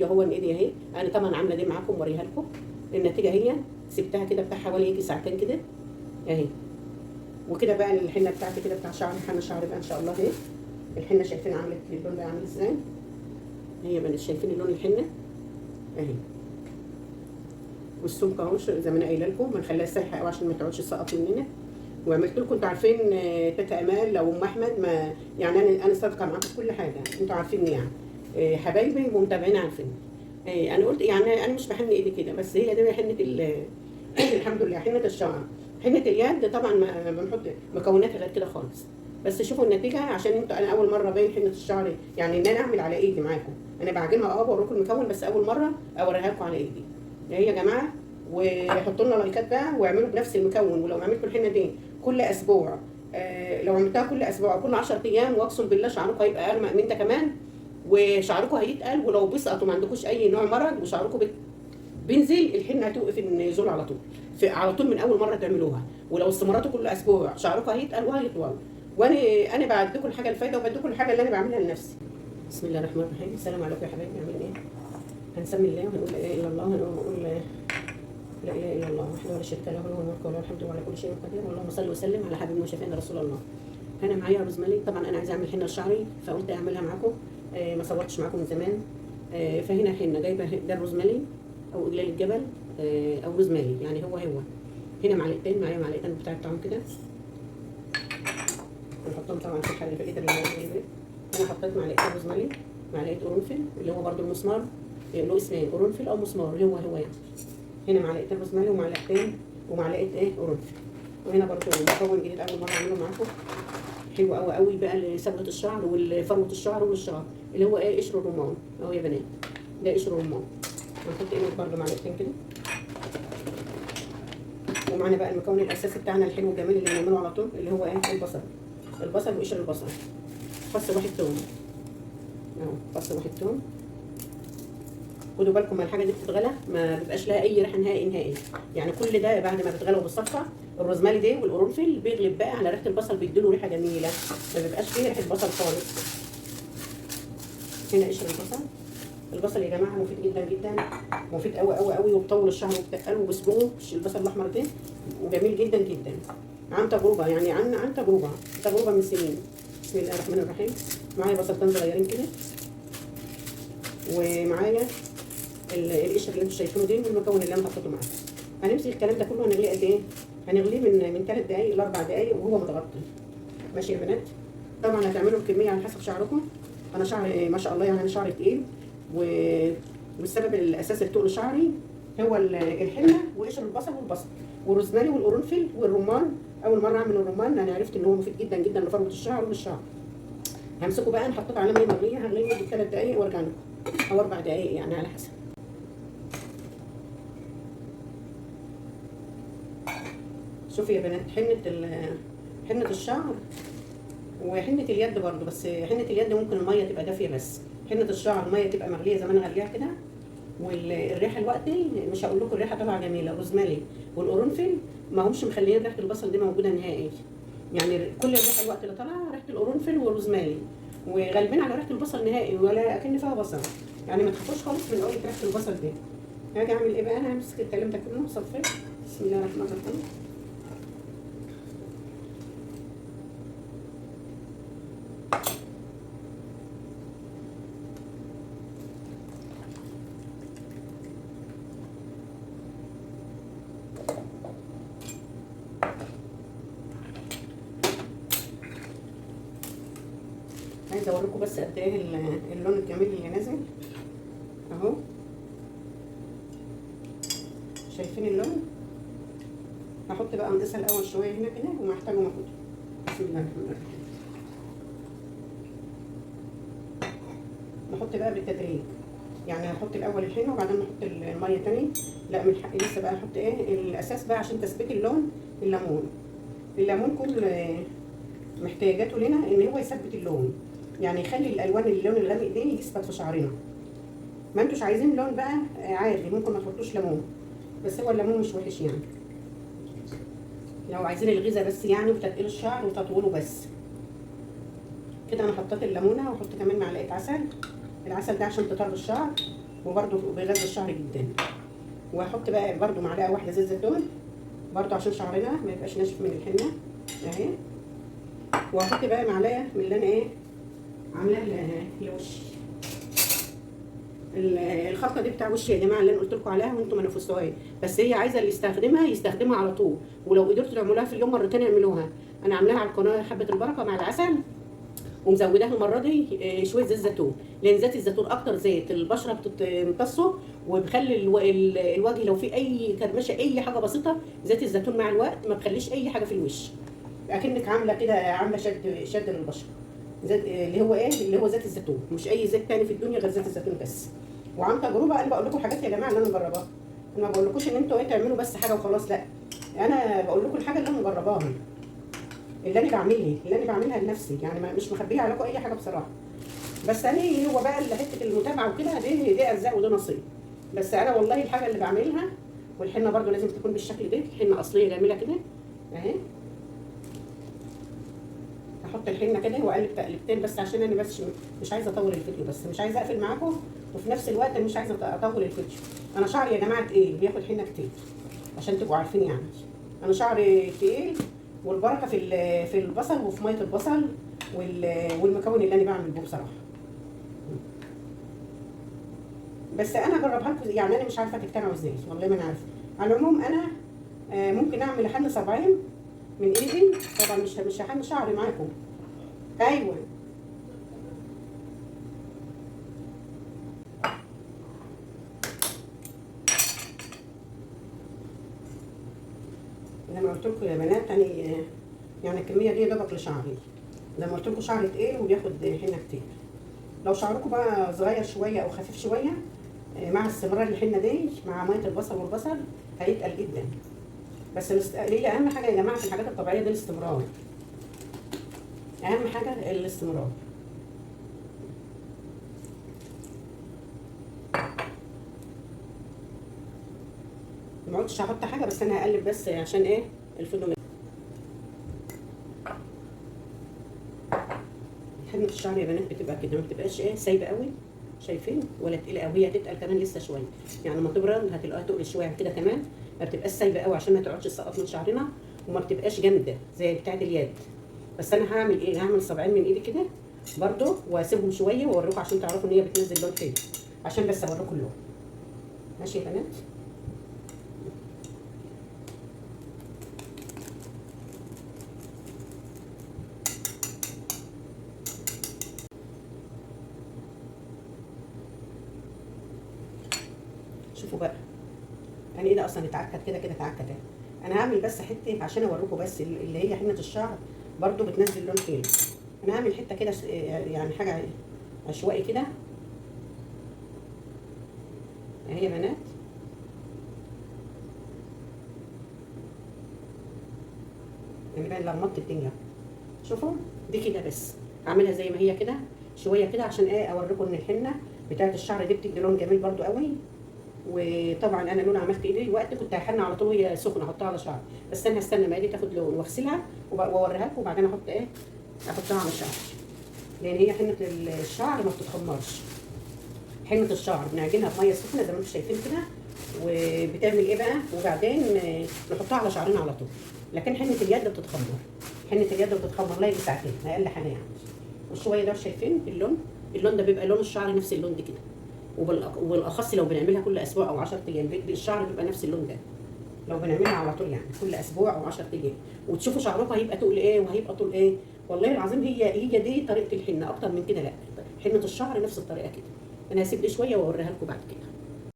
النتيجه هو ايدي اهي. انا طبعا عامله دي معاكم وريها لكم. النتيجه هي سبتها كده بتاع حوالي يجي ساعتين كده اهي. وكده بقى الحنه بتاعتي كده بتاع شعري، حنه شعري بقى ان شاء الله اهي. الحنه شايفين عملت اللون بقى عامل ازاي؟ هي بقى شايفين اللون الحنه اهي. والسمك اهو زي ما انا قايله لكم، بنخليها سايحه قوي عشان ما تقعدش تسقط مننا. وعملت لكم، انتوا عارفين تيتا امال لو ام احمد، ما يعني انا صادقه معاكم في كل حاجه، انتوا عارفين يعني حبايبي ومتابعين عارفين. انا قلت يعني انا مش بحن ايدي كده، بس هي دي حنه الحمد لله حنه الشعر. حنه اليد طبعا ما بنحط مكوناتها غير كده خالص. بس شوفوا النتيجه، عشان انتوا انا اول مره باين حنه الشعر يعني ان انا اعمل على ايدي معاكم. انا بعجنها بوريكم المكون، بس اول مره اوريها لكم على ايدي هي يا جماعه. وحطوا لنا لايكات بقى واعملوا بنفس المكون. ولو عملتوا الحنه دي كل اسبوع، لو عملتها كل اسبوع كل 10 ايام، واقسم بالله شعركم هيبقى اغمق من ده كمان، وشعركم هيتقل. ولو بيسقطوا ما عندكوش اي نوع مرض وشعركم بينزل، الحنه هتوقف النزول على طول، على طول من اول مره تعملوها. ولو استمرتوا كل اسبوع شعركم هيتقل وهيطول. وانا بعدكم الحاجه الفايده وبديكم الحاجه اللي انا بعملها لنفسي. بسم الله الرحمن الرحيم. السلام عليكم يا حبايبي، عاملين ايه؟ هنسمي الله وهنقول لا اله الا الله، هنقول لا اله الا الله وحده ولا شريك له، له الملك وله الحمد وعلى كل شيء قدير. اللهم صل وسلم على حبيبنا وشفيعنا رسول الله. انا معايا رز مالي، طبعا انا عايزه اعمل حنه لشعري فقلت اعملها معاكم. ما صورتش معاكم من زمان. فهنا حنه جايبه ده الرز مالي او اجلال الجبل، او روز مالي يعني هو. هنا معلقتين، معايا معلقتين بتاعتهم كده، نحطهم طبعا في الحله في الايد اللي هي. انا حطيت معلقتين روز مالي، معلقه قرنفل اللي هو برده المسمار، له اسمين قرنفل او مسمار هو يعني. هنا معلقتين روز مالي ومعلقه قرنفل. وهنا برده مكون جديد اول مره اعمله معاكم، حلو قوي قوي بقى لثبات الشعر وفروه الشعر وللشعر، اللي هو قشر الرمان اهو يا بنات. ده قشر الرمان. هنحط برده معلقتين كده. ومعانا بقى المكون الاساسي بتاعنا الحلو الجميل اللي بنعمله على طول، اللي هو البصل وقشر البصل. فص واحد توم اهو، فص واحد توم. خدوا بالكم ما الحاجه دي بتتغلى ما بيبقاش لها اي ريحه نهائي. يعني كل ده بعد ما بتغلى وبتصفى الروزماري ده والقرنفل بيغلب بقى على ريحه البصل، بيديله ريحه جميله، ما بيبقاش فيه ريحه بصل خالص. هنا قشر البصل يا جماعه مفيد جدا جدا، مفيد قوي قوي قوي، وبطول الشعر وبتقله وبسلقه. البصل الاحمر ده وجميل جدا جدا، عن تجربه يعني، عن تجربه من سنين. بسم الله الرحمن الرحيم. معايا بصلتين صغيرين كده، ومعايا القشر اللي انتوا شايفينه ده والمكون اللي انا حطيته معاه. هنمسك الكلام ده كله هنغليه قد ايه؟ هنغليه من 3 دقايق ل 4 دقايق وهو متغطي. ماشي يا بنات؟ طبعا هتعملوا الكميه على حسب شعركم. انا شعري ما شاء الله يعني، انا شعري تقيل، والسبب الاساسي لتقل شعري هو الحنه وقشر البصل والروزماري والقرنفل والرمان. اول مره اعمل الرمان انا عرفت ان هو مفيد جدا جدا لفروه الشعر وللشعر. همسكه بقى، انا حطيت عليه ميه مغليه، هغليه لمده 3 دقايق وارجع لكم، او 4 دقايق يعني على حسب. شوفي يا بنات، حنه الشعر وحنه اليد برضو، بس حنه اليد ممكن الميه تبقى دافيه، بس حنه الشعر الميه تبقى مغليه زي ما انا غليها كده. والريحه دلوقتي مش هقول لكم الريحه طالعه جميله، الروزماري والقرنفل ما همش مخليين ريحه البصل دي موجوده نهائي. يعني كل الريحه الوقت اللي طالعه ريحه القرنفل والروزماري، وغالبين على ريحه البصل نهائي ولا اكن فيها بصل. يعني ما تخافوش خالص من قوه ريحه البصل دي. هاجي اعمل ايه بقى؟ انا همسك الكلام ده كله صفيه. بسم الله الرحمن الرحيم. عايزه اوريكم بس قد ايه اللون الجميل اللي نازل اهو. شايفين اللون؟ هحط بقى مقيسها الاول شويه هنا كده ومحتاجه مجهود. بسم الله الرحمن الرحيم. نحط بقى بالتدريج، يعني هحط الاول الحنه وبعدين نحط الميه تاني. لا من حقي لسه بقى احط الاساس بقى عشان تثبيت اللون. الليمون كل محتاجاته لنا ان هو يثبت اللون، يعني يخلي الالوان اللون الغامق ده يثبت في شعرنا. ما انتوش عايزين لون بقى عادي ممكن ما تحطوش ليمون، بس هو الليمون مش وحش يعني، لو عايزين الغذاء بس يعني وتتقيل الشعر وتطوله بس. كده انا حطيت الليمونه، واحط كمان معلقه عسل. العسل ده عشان تطر الشعر وبرده بيغذي الشعر جدا. وهحط بقى برده معلقه واحده زيت زيتون برده عشان شعرنا ما يبقاش ناشف من الحنه اهي. وهحط بقى معلقه من اللي انا ايه عاملاها لوش الخلطه دي بتاع وش يا جماعه اللي انا قلت لكم عليها وانتم ما نفذتوهاش، بس هي عايزه اللي يستخدمها على طول، ولو قدرتوا تعملوها في اليوم مرتين اعملوها. انا عاملاها على القناه حبه البركه مع العسل، ومزوداها المره دي شويه زيت زيتون، لان زيت الزيتون اكتر زيت البشره بتمتصه وبيخلي الوجه لو في اي كرمشه اي حاجه بسيطه، زيت الزيتون مع الوقت ما بخليش اي حاجه في الوش، اكنك عامله كده عامله شد للبشره. زيت اللي هو زيت الزيتون، مش اي زيت تاني في الدنيا غير زيت الزيتون بس. وعن تجربه انا بقول لكم حاجات يا جماعه اللي انا مجرباها، انا ما بقولكوش ان انتوا تعملوا بس حاجه وخلاص، لا انا بقول لكم الحاجه اللي انا مجرباها، اللي انا بعملها لنفسي، يعني مش مخبيه عليكم اي حاجه بصراحه. بس انا هو بقى اللي حته المتابعه وكده دي ارزاق وده نصيب. بس انا والله الحاجه اللي بعملها، والحنه برده لازم تكون بالشكل ده، حنه اصليه جميله كده اهي. احط الحنه كده واقلب تقلبتين بس عشان انا بس مش عايزه اطول الفيديو، بس مش عايزه اقفل معاكم وفي نفس الوقت انا مش عايزه اطول الفيديو. انا شعري يا جماعه تقيل بياخد حنه كتير عشان تبقوا عارفين، يعني انا شعري تقيل، والبركه في البصل وفي ميه البصل والمكون اللي انا بعمل بيه بصراحه. بس انا اجربها لكم، يعني انا مش عارفه تقتنعوا ازاي والله ما انا عارفه. على العموم انا ممكن اعمل حن صباعين من ايدي، طبعا مش هحن شعري معاكم. ايوه زي ما قلت لكم يا بنات، يعني الكميه دي دوبك لشعري، زي ما قلت لكم شعري تقيل وبياخد حنه كتير. لو شعركم بقى صغير شويه او خفيف شويه، مع استمرار الحنه دي مع ميه البصل والبصل هيتقل جدا. بس هي اهم حاجه يا جماعه في الحاجات الطبيعيه دي الاستمرار، اهم حاجه الاستمرار. ما عدتش هحط حاجه، بس انا هقلب بس عشان ايه الفيديو. حنه الشعر يا بنات بتبقى كده، ما بتبقاش ايه سايبه قوي شايفين، ولا تقيله قوي، هي هتتقل كمان لسه شويه، يعني لما تبرد هتلاقيها تقل شويه كده كمان، ما بتبقاش سايبه قوي عشان ما تقعدش تسقط من شعرنا، وما بتبقاش جامده زي بتاعه اليد. بس انا هعمل ايه، هعمل صباعين من ايدي كده برده واسيبهم شويه واوريكم عشان تعرفوا ان هي بتنزل لون حلو، عشان بس اوريكم اللون. ماشي يا بنات. شوفوا بقى يعني ايه ده اصلا اتعكت كده اتعكت اهي. انا هعمل بس حته عشان اوريكم بس اللي هي حنه الشعر برده بتنزل لون حلو. انا هعمل حته كده يعني حاجه عشوائي كده اهي يا بنات. يعني بقى لخبطت الدنيا، شوفوا دي كده بس اعملها زي ما هي كده شويه كده عشان ايه اوريكم ان الحنه بتاعت الشعر دي بتدي لون جميل برده قوي. وطبعا انا لون عملت ايدي وقت كنت هحن على طول وهي سخنه احطها على شعري، بس انا هستنى ما ايدي تاخد لون واغسلها واوريها لكم، وبعدين احط ايه احطها على الشعر، لان هي حنه الشعر ما بتتخمرش. حنه الشعر بنعجنها بميه سخنه زي ما انتم شايفين كده، وبتعمل ايه بقى، وبعدين نحطها على شعرنا على طول. لكن حنه اليد بتتخمر، حنه اليد بتتخمر لها ساعتين اقل حاجه يعني. والشويه ده شايفين اللون ده بيبقى لون الشعر نفس اللون ده كده، وبالاخص لو بنعملها كل اسبوع او 10 ايام الشعر بيبقى نفس اللون ده، لو بنعملها على طول يعني كل اسبوع او 10 ايام، وتشوفوا شعركم هيبقى تقل ايه وهيبقى طول ايه. والله العظيم هي دي طريقه الحنه، اكتر من كده لا. حنه الشعر نفس الطريقه كده. انا هسيب دي شويه واوريها لكم بعد كده.